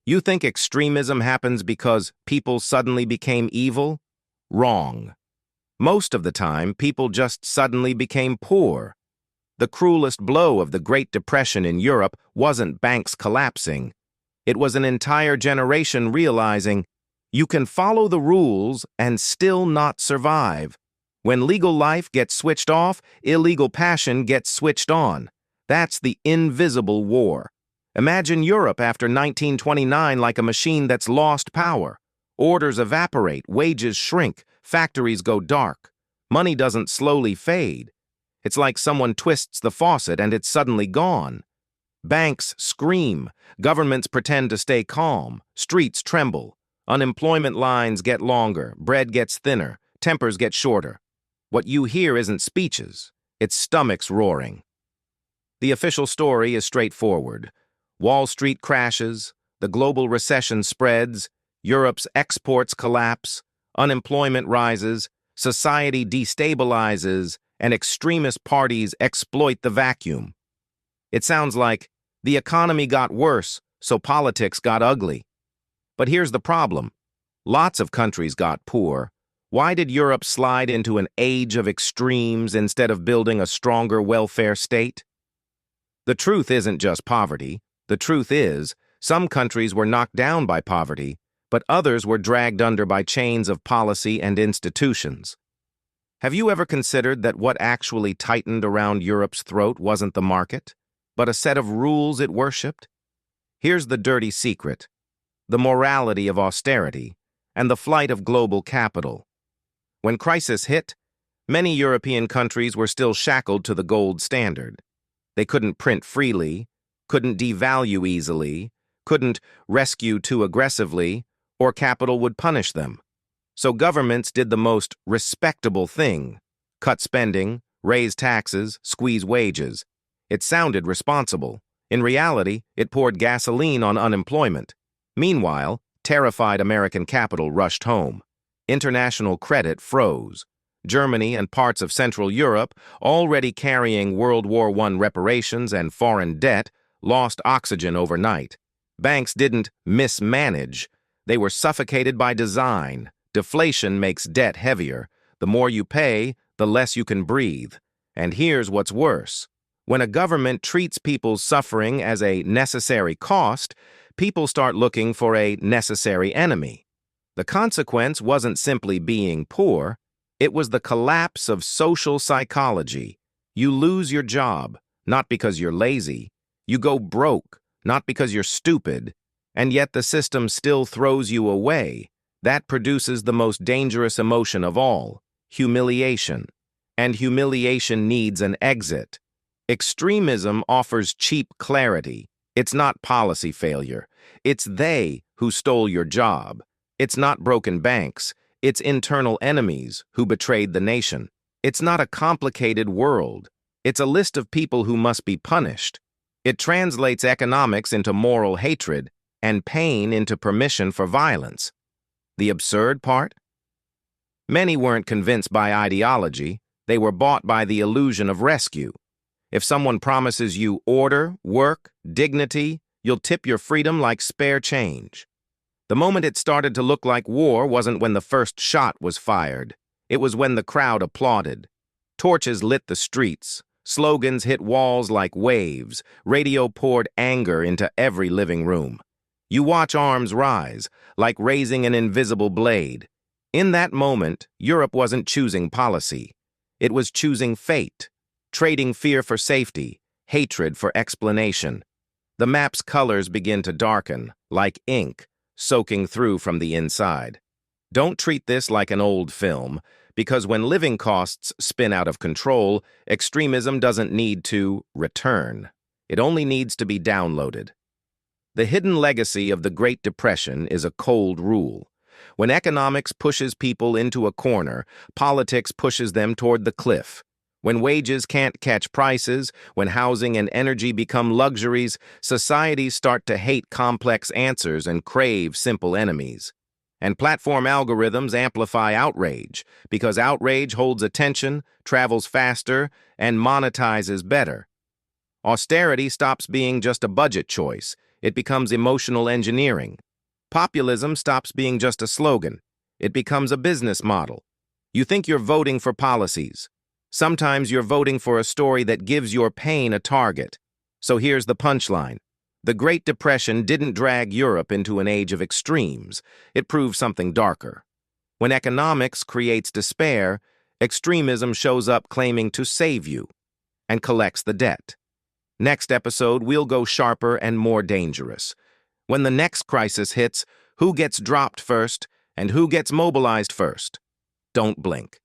You think extremism happens because people suddenly became evil? Wrong. Most of the time, people just suddenly became poor. The cruelest blow of the Great Depression in Europe wasn't banks collapsing. It was an entire generation realizing you can follow the rules and still not survive. When legal life gets switched off, illegal passion gets switched on. That's the invisible war. Imagine Europe after 1929 like a machine that's lost power. Orders evaporate, wages shrink, factories go dark. Money doesn't slowly fade. It's like someone twists the faucet and it's suddenly gone. Banks scream, governments pretend to stay calm, streets tremble, unemployment lines get longer, bread gets thinner, tempers get shorter. What you hear isn't speeches, it's stomachs roaring. The official story is straightforward. Wall Street crashes, the global recession spreads, Europe's exports collapse, unemployment rises, society destabilizes, and extremist parties exploit the vacuum. It sounds like the economy got worse, so politics got ugly. But here's the problem. Lots of countries got poor. Why did Europe slide into an age of extremes instead of building a stronger welfare state? The truth isn't just poverty. The truth is, some countries were knocked down by poverty, but others were dragged under by chains of policy and institutions. Have you ever considered that what actually tightened around Europe's throat wasn't the market, but a set of rules it worshipped? Here's the dirty secret: the morality of austerity and the flight of global capital. When crisis hit, many European countries were still shackled to the gold standard. They couldn't print freely, couldn't devalue easily, couldn't rescue too aggressively, or capital would punish them. So governments did the most respectable thing: cut spending, raise taxes, squeeze wages. It sounded responsible. In reality, it poured gasoline on unemployment. Meanwhile, terrified American capital rushed home. International credit froze. Germany and parts of Central Europe, already carrying World War I reparations and foreign debt, lost oxygen overnight. Banks didn't mismanage. They were suffocated by design. Deflation makes debt heavier. The more you pay, the less you can breathe. And here's what's worse. When a government treats people's suffering as a necessary cost, people start looking for a necessary enemy. The consequence wasn't simply being poor. It was the collapse of social psychology. You lose your job, not because you're lazy. You go broke, not because you're stupid. And yet the system still throws you away. That produces the most dangerous emotion of all: humiliation. And humiliation needs an exit. Extremism offers cheap clarity. It's not policy failure. It's they who stole your job. It's not broken banks. It's internal enemies who betrayed the nation. It's not a complicated world. It's a list of people who must be punished. It translates economics into moral hatred and pain into permission for violence. The absurd part? Many weren't convinced by ideology. They were bought by the illusion of rescue. If someone promises you order, work, dignity, you'll tip your freedom like spare change. The moment it started to look like war wasn't when the first shot was fired. It was when the crowd applauded. Torches lit the streets. Slogans hit walls like waves. Radio poured anger into every living room. You watch arms rise, like raising an invisible blade. In that moment, Europe wasn't choosing policy. It was choosing fate, trading fear for safety, hatred for explanation. The map's colors begin to darken, like ink, soaking through from the inside. Don't treat this like an old film, because when living costs spin out of control, extremism doesn't need to return. It only needs to be downloaded. The hidden legacy of the Great Depression is a cold rule. When economics pushes people into a corner, politics pushes them toward the cliff. When wages can't catch prices, when housing and energy become luxuries, societies start to hate complex answers and crave simple enemies. And platform algorithms amplify outrage, because outrage holds attention, travels faster, and monetizes better. Austerity stops being just a budget choice. It becomes emotional engineering. Populism stops being just a slogan. It becomes a business model. You think you're voting for policies. Sometimes you're voting for a story that gives your pain a target. So here's the punchline. The Great Depression didn't drag Europe into an age of extremes. It proved something darker. When economics creates despair, extremism shows up claiming to save you and collects the debt. Next episode, we'll go sharper and more dangerous. When the next crisis hits, who gets dropped first and who gets mobilized first? Don't blink.